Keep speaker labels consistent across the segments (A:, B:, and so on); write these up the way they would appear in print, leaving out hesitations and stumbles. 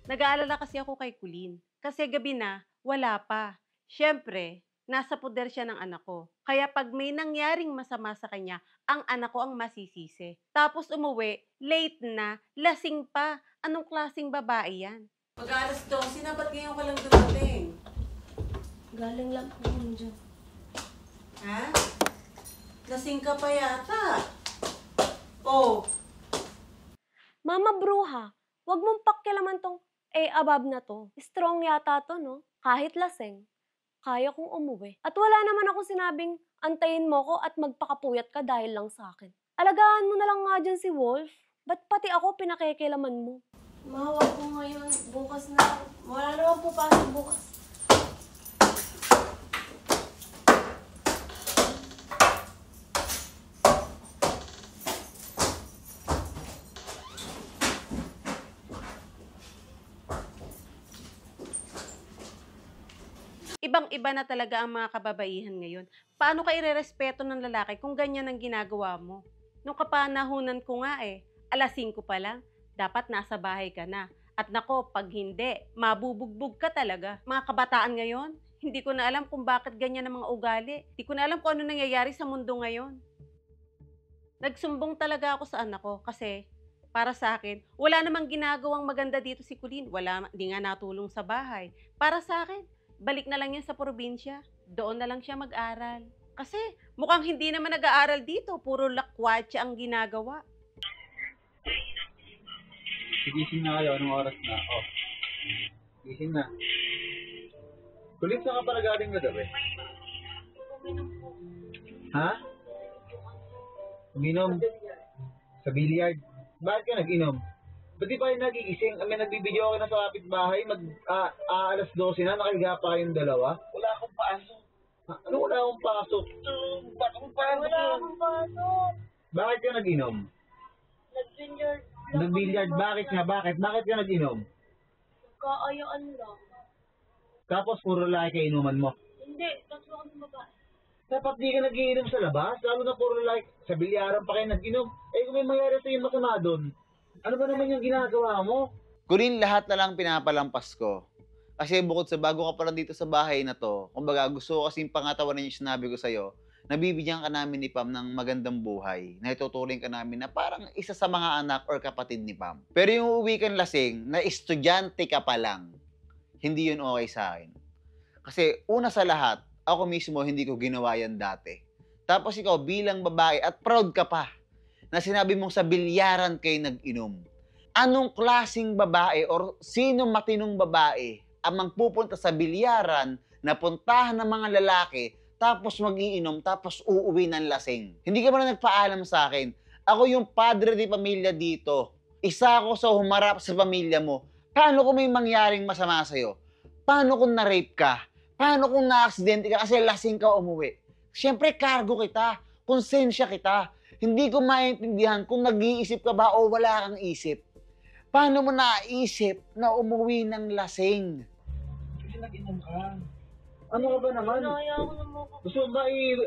A: Nag-aalala kasi ako kay Colleen. Kasi gabi na, wala pa. Siyempre, nasa poder siya ng anak ko. Kaya pag may nangyaring masama sa kanya, ang anak ko ang masisisi. Tapos umuwi, late na, lasing pa. Anong klaseng babae yan? Mag-alas 12 na, ba't ngayon ka lang dumating?
B: Galing lang po dyan.
A: Ha? Lasing ka pa yata. Oh,
B: Mama Bruha, wag mong pakialaman tong above na to. Strong yata to, no? Kahit laseng, kaya kong umuwi. At wala naman ako sinabing antayin mo ko at magpakapuyat ka dahil lang sa akin. Alagaan mo na lang nga dyan si Wolf. Ba't pati ako pinakikilaman mo? Ma, wag po ngayon. Bukas na. Wala naman po pasok bukas.
A: ibang-iba na talaga ang mga kababaihan ngayon. Paano ka irerespeto ng lalaki kung ganyan ang ginagawa mo? Nung kapanahunan ko nga alas 5 pa lang, dapat nasa bahay ka na. At nako, pag hindi, mabubugbog ka talaga. Mga kabataan ngayon, hindi ko na alam kung bakit ganyan ang mga ugali. Hindi ko na alam kung ano nangyayari sa mundo ngayon. Nagsumbong talaga ako sa anak ko kasi para sa akin, wala namang ginagawang maganda dito si Colleen. Wala, di nga natulong sa bahay. Para sa akin, balik na lang yan sa probinsya. Doon na lang siya mag-aral. Kasi mukhang hindi naman nag-aaral dito. Puro lakwatsa ang ginagawa.
C: Gising na kayo, anong oras na? Oh, gising na. Kulit saan ka pala galing kagabi? Ha? Uminom? Sa billiard? Bakit ka nag-inom? Ba't di pa kayo nagigising? May nagbibideo ako na sa kapitbahay, alas 12 na, nakahiga pa kayong dalawa? Wala akong pasok. Ha? Ano wala akong pasok? Wala akong pasok. Bakit ka nag-inom?
B: Nag-billiard.
C: Nag-billiard? Bakit nga? Bakit? Bakit ka nag-inom?
B: Kaayaan lang.
C: Tapos puro lalaki kayo inuman mo.
B: Hindi, tatlo kami babae.
C: Dapat di ka nag-iinom sa labas, lalo na puro like, sa bilyaran pa kayo nag-inom. Eh kung may mangyari sa'yo masama doon, ano ba naman yung ginagawa mo?
D: Kunin lahat na lang pinapalampas ko. Kasi bukod sa bago ka pa lang dito sa bahay na to, kumbaga gusto ko kasing pangatawanan yung sinabi ko sa'yo, nabibigyan ka namin ni Pam ng magandang buhay, na ituturing ka namin na parang isa sa mga anak or kapatid ni Pam. Pero yung uuwi kang lasing, na estudyante ka pa lang, hindi yun okay sa akin. Kasi una sa lahat, ako mismo hindi ko ginawa yan dati. Tapos ikaw bilang babae at proud ka pa na sinabi mong sa bilyaran kayo nag-inom. Anong klasing babae or sino matinong babae ang magpupunta sa bilyaran na puntahan ng mga lalaki tapos mag-iinom tapos uuwi ng lasing? Hindi ka ba na nagpaalam sa akin? Ako yung padre di pamilya dito. Isa ako sa humarap sa pamilya mo. Paano kung may mangyaring masama sa'yo? Paano kung na-rape ka? Paano kung na-aksidente ka kasi lasing ka umuwi? Siyempre, cargo kita. Konsensya kita. Hindi ko maintindihan kung nag-iisip ka ba o wala kang isip. Paano mo naisip na umuwi ng lasing?
C: Kasi nag-inom ka. Ano ka ba naman?
B: Naya ako naman ako.
C: Gusto mo ba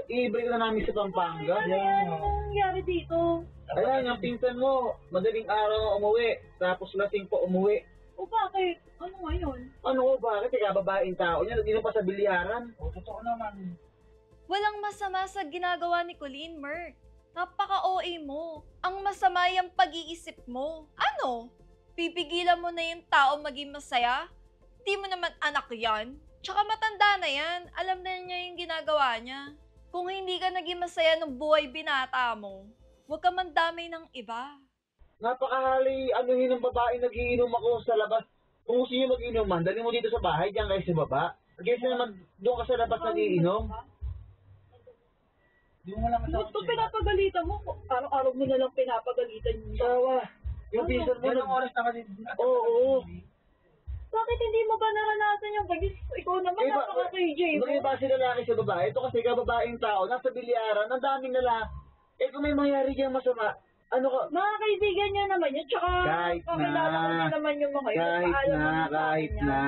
C: i-break na namin sa Pampanga?
B: Ano yan? Ano nangyari dito?
C: Ayan, yung pinsan mo, madaling araw umuwi, tapos lasing po umuwi.
B: O bakit? Ano ngayon?
C: Ano ko, bakit? Ikaw babaeng tao niya, nag-inom pa sa bilyaran. O, totoo naman.
E: Walang masama sa ginagawa ni Colleen, Merk. Napaka-OA mo. Ang masama yung pag-iisip mo. Ano? Pipigilan mo na yung tao maging masaya? Di mo naman anak yan. Tsaka matanda na yan. Alam na niya yung ginagawa niya. Kung hindi ka naging masaya ng buhay binata mo, huwag ka mandamay ng iba.
C: Napakahali, anuhin ng babae, nagiinom ako sa labas. Kung gusto niyo mag-inuman, dali mo dito sa bahay, diyan kayo sa baba. Kaysa naman doon ka sa labas nagiinom. Di mo lang
F: Ba't pa pinapagalitan mo? Araw-araw mo na lang pinapagalitan yun.
C: Sawa. Yung pinsan mo,
F: Ilang
C: oras na kasi. Oo.
F: Bakit hindi mo ba naranasan yung bagis? Ikaw naman,
C: Iba-
F: napaka-KJ mo.
C: Ibang iba si lalaki sa babae. Ito kasi kababaeng tao, nasa bilyaran, ang daming lalaki. Eh kung may mangyari diyang masama, ano ka?
F: Mga kaibigan niya naman yun, tsaka
C: Kahit na.
F: kakilala ko na naman yung mga yun.
C: Kahit
F: Paalam
C: na,
F: naman sa
C: kahit
F: akin yan.
C: na.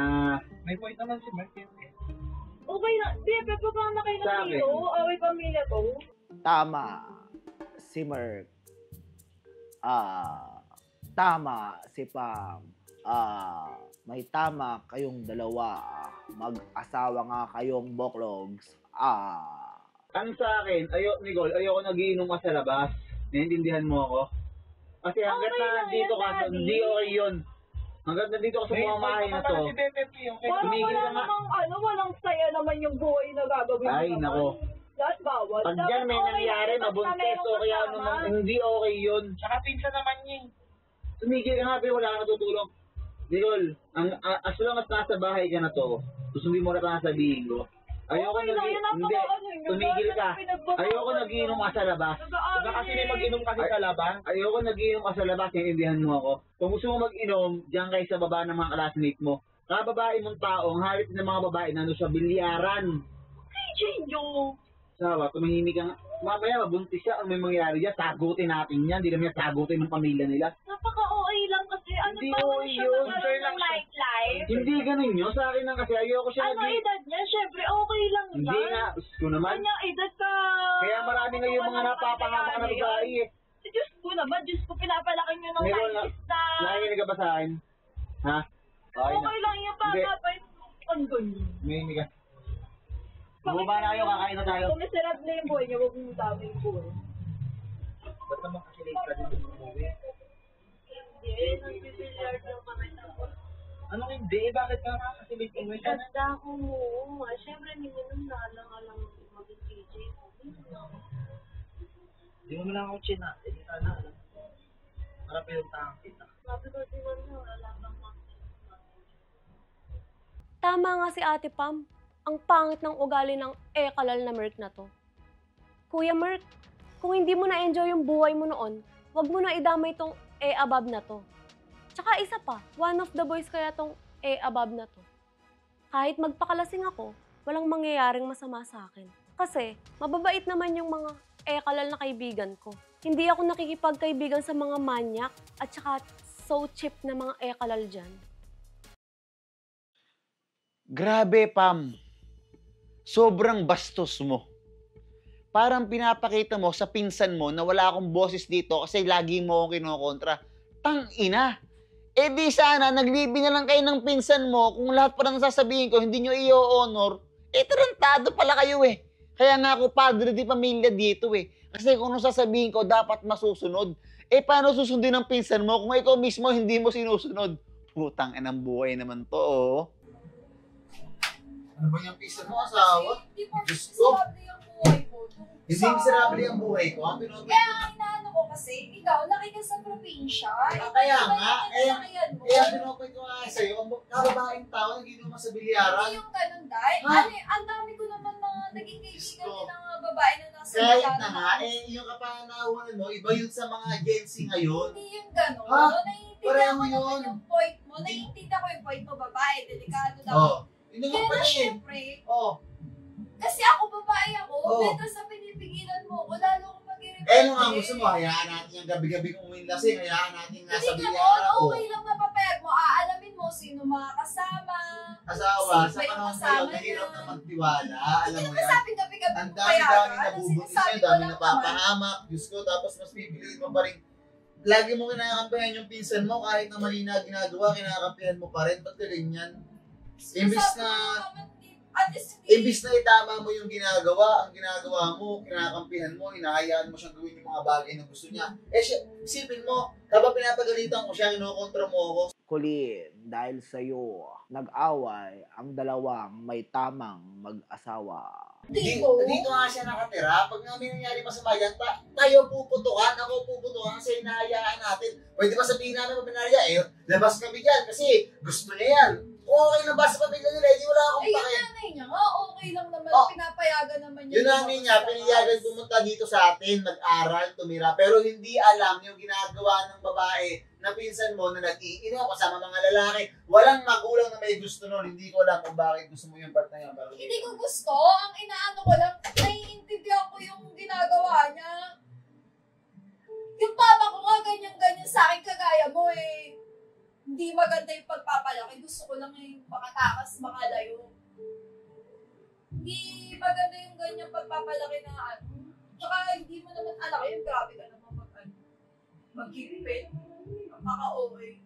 C: May point naman si Mark.
F: Okay na, Bebe, pa na kayo
C: Sa
F: ng
C: akin.
F: dito. Away pamilya to.
G: Tama si Merk. Tama si Pam. may tama kayong dalawa. Mag-asawa nga kayong boklogs.
C: Ang sa akin, Nicole, ayoko nagiinom ka sa labas. Naiintindihan mo ako? Kasi hanggat
F: Okay
C: na
F: lang
C: nandito
F: yan,
C: ka,
F: Daddy.
C: hindi okay yun. Hanggat nandito ka sa pamamahay na to,
F: Parang
C: tumigil
F: wala
C: ka nga.
F: namang walang saya naman yung buhay na gagawin mo
C: Ay,
F: naman.
C: nako.
F: Lahat bawal.
C: Pag
F: Dapat
C: dyan may
F: okay
C: nangyari,
F: lang, basta
C: mabuntes
F: merong
C: o kaya
F: kasama.
C: naman, hindi okay yun.
H: Tsaka pinsan naman yun.
C: Tumigil ka nga, pero wala ka natutulong. Nicole, as long as nasa bahay ka na to, susundin mo na ito sabihin ko. Ayoko
F: Okay lang, yun ang
C: hindi,
F: pagkakano yun.
C: tumigil
F: Yung
C: ka.
F: pinagbabawal
C: Ayoko
F: yun.
C: nagiinom ka sa labas.
F: Nag-aaral
H: Diba kasi may
F: eh.
H: mag-inom kasi sa labas?
C: Ayoko nagiinom ka sa labas, naiintindihan mo ako. Kung gusto mo mag-inom, diyan kayo sa baba ng mga classmate mo. Kababae mong taong halit ng mga babae na sa bilyaran.
F: Chinyo.
C: Sawa, tumahimik ka nga. Mamaya mabuntis siya, ang may mangyayari dyan, sagutin natin yan. Hindi naman yan sagutin ng pamilya nila.
F: Napaka-OA lang kasi. Ano
C: Hindi
F: ba
C: OA
F: siya
C: yun.
F: magkaroon
H: Sure
F: ng
H: lang siya.
F: nightlife?
C: Hindi ganun yun. Sa akin lang kasi ayoko siya
F: Ano edad niya? Siyempre, okay lang yan.
C: Hindi nga, gusto naman.
F: Kanyang edad ka.
C: Kaya marami nga yung mga napapahama ka na babae eh.
F: Diyos ko naman, Diyos ko, pinapalaki niyo ng
C: Meron na-
F: 90s na.
C: Nakikinig ka ba sa akin? Ha? Okay na.
F: Okay lang yan,
C: Hindi.
F: bata pa yung ang ganyan.
C: May ka. Bumaba na kayo, kakain na tayo.
F: Kung masarap na yung buhay niya, huwag mong dami yung buhay.
C: Ba't naman kasi late ka din umuwi?
F: Hindi, nagbibilyard lang kami tapos.
C: Anong hindi? Bakit ka nga kasi late umuwi ka?
F: Ganda ko mo. Siyempre, minimum na lang maging PJ.
C: Hindi mo lang ako chin ha. Hindi sana alam. Para pinuntahan kita.
F: Sabi ko, di man na, wala bang
B: Tama nga si Ate Pam. Ang pangit ng ugali ng kalal na Merc na to. Kuya Merc, kung hindi mo na-enjoy yung buhay mo noon, wag mo na idamay tong above na to. Tsaka isa pa, one of the boys kaya tong above na to. Kahit magpakalasing ako, walang mangyayaring masama sa akin. Kasi, mababait naman yung mga kalal na kaibigan ko. Hindi ako nakikipagkaibigan sa mga manyak at saka so cheap na mga kalal dyan.
D: Grabe, Pam. Sobrang bastos mo. Parang pinapakita mo sa pinsan mo na wala akong boses dito kasi lagi mo akong kinokontra. Tang-ina. Eh di sana, naglibi na lang kayo ng pinsan mo kung lahat pa ng sasabihin ko, hindi nyo i-honor. Eh, tarantado pala kayo eh. Kaya nga ako padre di pamilya dito eh. Kasi kung ano sasabihin ko, dapat masusunod. Eh, paano susundin ng pinsan mo kung ikaw mismo hindi mo sinusunod? Putang inang buhay naman to, oh. Ano ba yung pinsan mo, asawa?
E: Hindi mo
D: Diyos ko.
E: miserable yung buhay mo.
D: Hindi miserable ang buhay ko. Ang pinag-
E: Kaya ang inaano ko kasi, ikaw, laki ka sa probinsya.
D: kaya nga,
E: mo.
D: Kaya pinukwento ko nga sa'yo, ang kababaeng tao nagiinom sa bilyaran.
E: Hindi yung ganun, dahil.
D: Ha?
E: Ano, ang dami ko naman mga naging kaibigan
D: Diyos ko.
E: din ng mga babae na nasa
D: Kahit
E: bilyaran
D: na nga, yung kapanahunan mo, iba yun sa mga Gen Z ngayon.
E: Hindi yung ganun.
D: Ha?
E: Naiintindihan
D: Pareho
E: ko naman
D: yun.
E: yung point mo.
D: Hindi.
E: Naiintindihan ko yung point mo, babae. Delikado daw.
D: Oo. Yun naman
E: Kaya
D: pala
E: na
D: eh.
E: syempre,
D: Oo.
E: kasi ako babae ako,
D: Oo.
E: beto sa pinipigilan mo ko, lalo akong mag-irepente.
D: Eh, ano nga gusto mo, hayaan natin yung gabi-gabi kung umuwi lasing, hayaan natin nasa
E: Hindi ganun,
D: bilyaran.
E: okay lang na papayag mo, aalamin mo sino mga kasama.
D: Asawa,
E: Safe
D: sa
E: ba yung
D: panahon
E: kasama
D: ngayon, nahirap
E: niya?
D: na magtiwala.
E: Hindi
D: Alam mo
E: naman
D: yan.
E: sabing gabi-gabi
D: Ang
E: mo
D: dami-dami
E: payagan.
D: nabubuntis
E: Sinasabi
D: yan,
E: ko
D: dami
E: lang naman,
D: napapahamak. Diyos ko, tapos mas pipiliin mo pa rin. Lagi mo kinakampihan yung pinsan mo, kahit na mali na ginagawa, kinakampihan mo pa rin. Ba't ka ganyan? Imbis
E: sinasabi ko
D: na,
E: lang naman, at least hindi.
D: imbis na itama mo yung ginagawa, ang ginagawa mo, kinakampihan mo, hinahayaan mo siyang gawin yung mga bagay na gusto niya. Eh, isipin mo, kapag pinapagalitan ko siya, kinokontra mo ako.
G: Colleen, dahil sa'yo, nag-away ang dalawang may tamang mag-asawa.
D: Dito nga siya nakatira. Pag nga may nangyari masama yan, tayo puputukan, ako puputukan kasi hinahayaan natin. Pwede ba sabihin namin pabinarya, labas kami dyan kasi gusto niya yan. Kung okay na ba sa pamilya nila, hindi wala akong
E: Ay, yung
D: pake.
E: nanay niya nga, okay lang naman,
D: Oh.
E: pinapayagan naman niya.
D: Yung nanay niya, pinayagan pumunta dito sa atin, mag-aral, tumira, pero hindi alam yung ginagawa ng babae na pinsan mo na nag-iinom kasama mga lalaki. Walang magulang na may gusto nun. Hindi ko alam kung bakit gusto mo yung part na yan. Pero
E: Hindi ko gusto, ang inaano ko lang, naiintindihan ko yung ginagawa niya. Yung papa ko nga, ganyan-ganyan sa akin, kagaya mo eh. Hindi maganda yung pagpapalaki. Gusto ko lang yung makatakas, makalayo. Hindi maganda yung ganyang pagpapalaki na ano. Tsaka hindi mo naman anak yun, grabe ka naman mag-higpit. Maka-okay.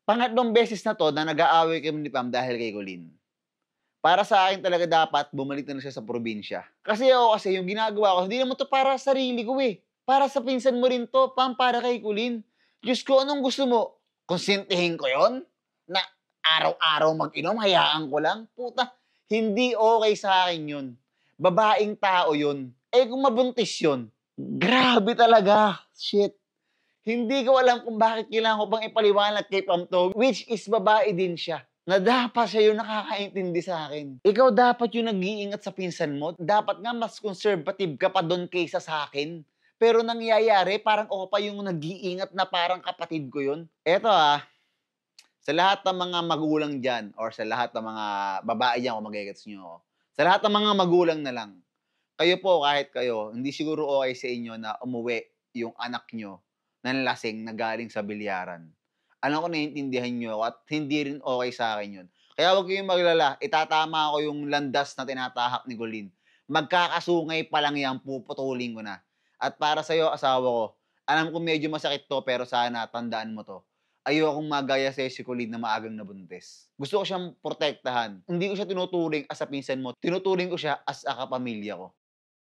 D: Pangatlong beses na to na nag-aaway kami ni Pam dahil kay Colleen. Para sa akin talaga dapat bumalik na lang siya sa probinsya. Kasi yung ginagawa ko, hindi naman to para sa sarili ko eh. Para sa pinsan mo rin to, Pam, para kay Colleen. Diyos ko, anong gusto mo? Konsintihin ko yon? Na araw-araw mag-inom, hayaan ko lang? Puta, hindi okay sa akin yun. Babaeng tao yun. Eh kung mabuntis yun, grabe talaga. Shit. Hindi ko alam kung bakit kailangan ko pang ipaliwanag kay Pam to, which is babae din siya. Na dapat siya yung nakakaintindi sa akin. Ikaw dapat yung nag-iingat sa pinsan mo. Dapat nga mas conservative ka pa doon kaysa sa akin. Pero nangyayari, parang ako pa yung nag-iingat na parang kapatid ko yun. Eto sa lahat ng mga magulang dyan, or sa lahat ng mga babae dyan, kung magigets nyo ako. Sa lahat ng mga magulang na lang, kayo po, kahit kayo, hindi siguro okay sa inyo na umuwi yung anak nyo ng lasing na galing sa bilyaran. Alam ko naiintindihan nyo at hindi rin okay sa akin yun. Kaya huwag kayong maglala, itatama ko yung landas na tinatahak ni Colleen. Magkakasungay pa lang yan, puputulin ko na. At para sa'yo, asawa ko, alam ko medyo masakit to, pero sana tandaan mo to. Ayokong magaya sa'yo si Colleen na maagang nabuntis. Gusto ko siyang protektahan. Hindi ko siya tinuturing as a pinsan mo. Tinuturing ko siya as a kapamilya ko.